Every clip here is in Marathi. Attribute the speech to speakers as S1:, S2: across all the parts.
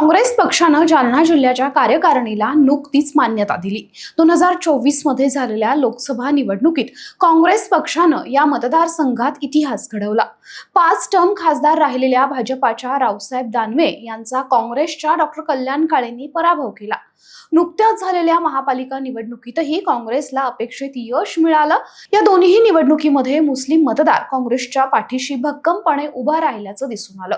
S1: काँग्रेस पक्षानं जालना जिल्ह्याच्या कार्यकारिणीला नुकतीच मान्यता दिली। 2024 मध्ये झालेल्या लोकसभा निवडणुकीत काँग्रेस पक्षानं या मतदारसंघात इतिहास घडवला। 5 टर्म खासदार राहिलेल्या भाजपाच्या रावसाहेब दानवे यांचा काँग्रेसच्या डॉक्टर कल्याण काळेंनी पराभव केला। नुकत्याच झालेल्या महापालिका निवडणुकीतही काँग्रेसला अपेक्षित यश मिळालं। या दोन्ही निवडणुकीमध्ये मुस्लिम मतदार काँग्रेसच्या पाठीशी भक्कमपणे उभा राहिल्याचं दिसून आलं।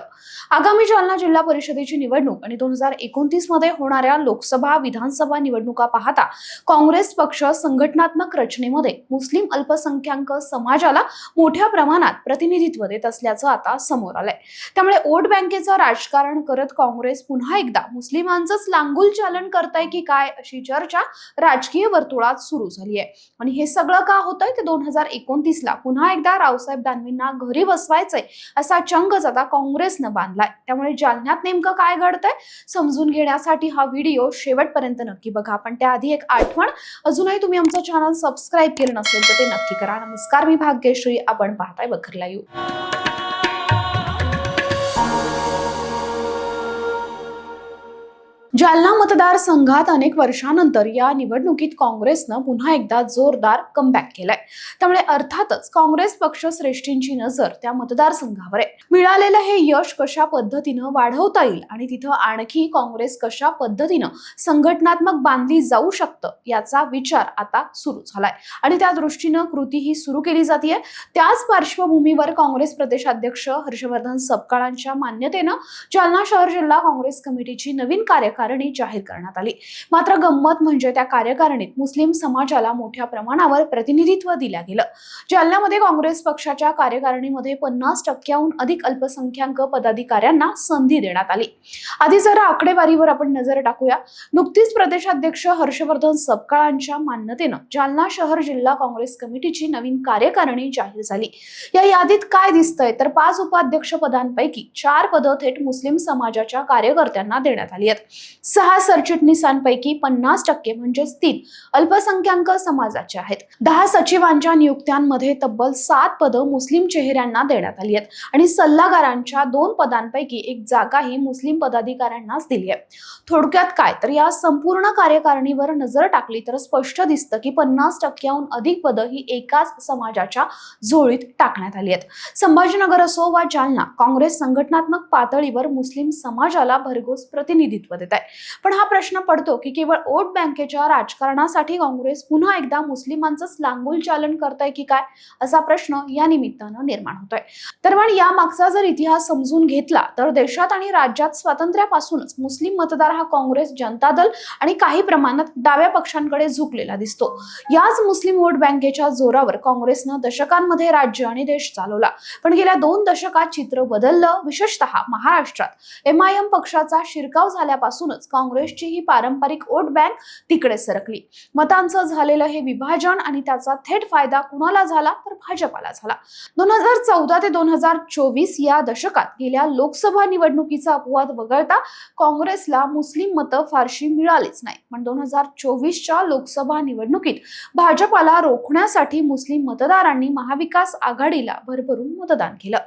S1: आगामी जालना जिल्हा परिषदेची निवडणूक आणि 2029 मध्ये होणाऱ्या लोकसभा विधानसभा निवडणुका पाहता काँग्रेस पक्ष संघटनात्मक रचनेमध्ये मुस्लिम अल्पसंख्याक समाजाला मोठ्या प्रमाणात प्रतिनिधित्व देत असल्याचं आता समोर आलंय। त्यामुळे वोट बँकेचं राजकारण करत काँग्रेस पुन्हा एकदा मुस्लिमांचंच लांगुल चालन करताय की काय अशी चर्चा राजकीय वर्तुळात सुरू झाली आहे। आणि हे सगळं का होतंय ते 2029 ला पुन्हा एकदा रावसाहेब दानवेंना घरी बसवायचंय असा चंगच आता काँग्रेसनं बांधलाय। त्यामुळे जालन्यात नेमकं काय घडतंय समजून घेण्यासाठी हा व्हिडिओ शेवटपर्यंत नक्की बघा। पण त्याआधी एक आठवण, अजूनही तुम्ही आमचं चॅनल सबस्क्राईब केलं नसेल तर ते नक्की करा। नमस्कार, मी भाग्यश्री, आपण पाहताय बखर लाईव्ह। जालना मतदारसंघात अनेक वर्षांनंतर या निवडणुकीत काँग्रेसनं पुन्हा एकदा जोरदार कमबॅक केलाय। त्यामुळे अर्थातच काँग्रेस पक्ष श्रेष्ठींची नजर त्या मतदारसंघावर आहे। मिळालेलं हे यश कशा पद्धतीनं वाढवता येईल आणि तिथं आणखी काँग्रेस कशा पद्धतीनं संघटनात्मक बांधली जाऊ शकतं याचा विचार आता सुरू झालाय आणि त्या दृष्टीनं कृतीही सुरू केली जाते। त्याच पार्श्वभूमीवर काँग्रेस प्रदेशाध्यक्ष हर्षवर्धन सपकाळांच्या मान्यतेनं जालना शहर जिल्हा काँग्रेस कमिटीची नवीन कार्यकारिणी जाहीर करण्यात आली। मात्र गंमत म्हणजे त्या कार्यकारिणीत मुस्लिम समाजाला मोठ्या प्रमाणावर प्रतिनिधित्व दिलं गेलं। जालन्यामध्ये काँग्रेस पक्षाच्या कार्यकारिणीमध्ये 50%हून अधिक अल्पसंख्याक पदाधिकाऱ्यांना संधी देण्यात आली। आधी जरा आकडेवारीवर आपण नजर टाकूया। नुकतीच प्रदेशाध्यक्ष हर्षवर्धन सपकाळांच्या मान्यतेनं जालना शहर जिल्हा काँग्रेस कमिटीची नवीन कार्यकारिणी जाहीर झाली। या यादीत काय दिसतंय तर 5 उपाध्यक्ष पदांपैकी 4 पदं थेट मुस्लिम समाजाच्या कार्यकर्त्यांना देण्यात आली आहेत। 6 सरचिटणीसांपैकी 50% म्हणजेच 3 अल्पसंख्याक समाजाचे आहेत। 10 सचिवांच्या नियुक्त्यांमध्ये तब्बल 7 पदं मुस्लिम चेहऱ्यांना देण्यात आली आहेत आणि सल्लागारांच्या 2 पदांपैकी 1 जागाही मुस्लिम पदाधिकाऱ्यांनाच दिली आहे। थोडक्यात काय तर या संपूर्ण कार्यकारिणीवर नजर टाकली तर स्पष्ट दिसतं की 50%हून अधिक पदं ही एकाच समाजाच्या झोळीत टाकण्यात आली आहेत। संभाजीनगर असो वा जालना, काँग्रेस संघटनात्मक पातळीवर मुस्लिम समाजाला भरघोस प्रतिनिधित्व देत आहे। पण हा प्रश्न पडतो की केवळ वोट बँकेच्या राजकारणासाठी काँग्रेस पुन्हा एकदा मुस्लिमांचंच लांगुल चालन करताय की काय असा प्रश्न या निमित्तानं निर्माण होतोय। तर पण या मागचा जर इतिहास समजून घेतला तर देशात आणि राज्यात स्वातंत्र्यापासूनच मुस्लिम मतदार हा काँग्रेस, जनता दल आणि काही प्रमाणात डाव्या पक्षांकडे झुकलेला दिसतो। याच मुस्लिम वोट बँकेच्या जोरावर काँग्रेसनं दशकांमध्ये राज्य आणि देश चालवला। पण गेल्या 2 दशकात चित्र बदललं। विशेषतः महाराष्ट्रात MIM पक्षाचा शिरकाव झाल्यापासूनच काँग्रेसची ही पारंपरिक वोट बँक तिकडे सरकली। मतांचं झालेलं हे विभाजन आणि त्याचा थेट फायदा कुणाला झाला तर भाजपाला झाला। 2014 ते 2024 या दशकात गेल्या लोकसभा निवडणुकीचा अपवाद वगळता काँग्रेसला मुस्लिम मतं फारशी मिळालीच नाही। पण 2024च्या लोकसभा निवडणुकीत भाजपाला रोखण्यासाठी मुस्लिम मतदारांनी महाविकास आघाडीला भरभरून मतदान केलं।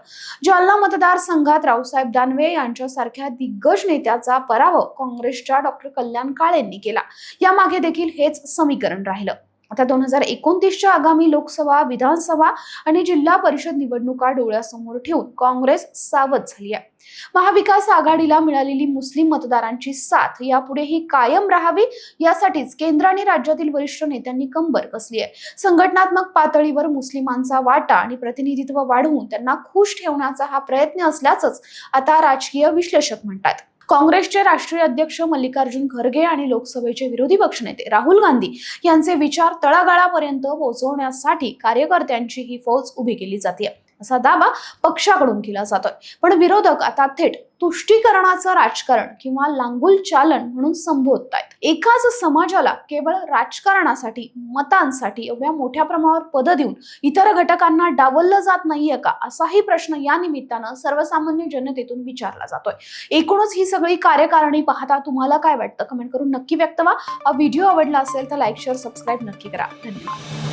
S1: जालना मतदारसंघात रावसाहेब दानवे यांच्यासारख्या दिग्गज नेत्याचा पराभव काँग्रेसच्या डॉक्टर कल्याण काळेंनी केला। यामागे देखील हेच समीकरण राहिलं। आता 2029च्या आगामी लोकसभा, विधानसभा आणि जिल्हा परिषद निवडणुका डोळ्यासमोर ठेवून काँग्रेस सावध झाली आहे। महाविकास आघाडीला मिळालेली मुस्लिम मतदारांची साथ यापुढेही कायम राहावी यासाठीच केंद्र आणि राज्यातील वरिष्ठ नेत्यांनी कंबर कसली आहे। संघटनात्मक पातळीवर मुस्लिमांचा वाटा आणि प्रतिनिधित्व वाढवून त्यांना खुश ठेवण्याचा हा प्रयत्न असल्याचंच आता राजकीय विश्लेषक म्हणतात। काँग्रेसचे राष्ट्रीय अध्यक्ष मल्लिकार्जुन खरगे आणि लोकसभेचे विरोधी पक्षनेते राहुल गांधी यांचे विचार तळागाळापर्यंत पोहोचवण्यासाठी कार्यकर्त्यांची ही फौज उभी केली जाते असा दावा पक्षाकडून केला जातोय। पण विरोधक आता थेट तुष्टीकरणाचं राजकारण किंवा लांगुल चालन म्हणून संबोधतायत। एकाच समाजाला केवळ राजकारणासाठी, मतांसाठी एवढ्या मोठ्या प्रमाणावर पद देऊन इतर घटकांना डावललं जात नाहीये का असाही प्रश्न या निमित्तानं सर्वसामान्य जनतेतून विचारला जातोय। एकूणच ही सगळी कार्यकारिणी पाहता तुम्हाला काय वाटतं कमेंट करून नक्की व्यक्त व्हा। हा व्हिडिओ आवडला असेल तर लाईक, शेअर, सबस्क्राईब नक्की करा। धन्यवाद।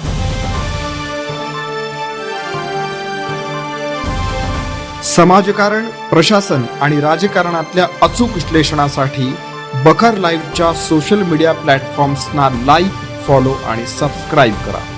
S2: समाजकारण, प्रशासन आणि राजकारणातल्या अचूक विश्लेषणासाठी बखर लाईव्हच्या सोशल मीडिया प्लॅटफॉर्म्सना लाईक, फॉलो आणि सबस्क्राईब करा.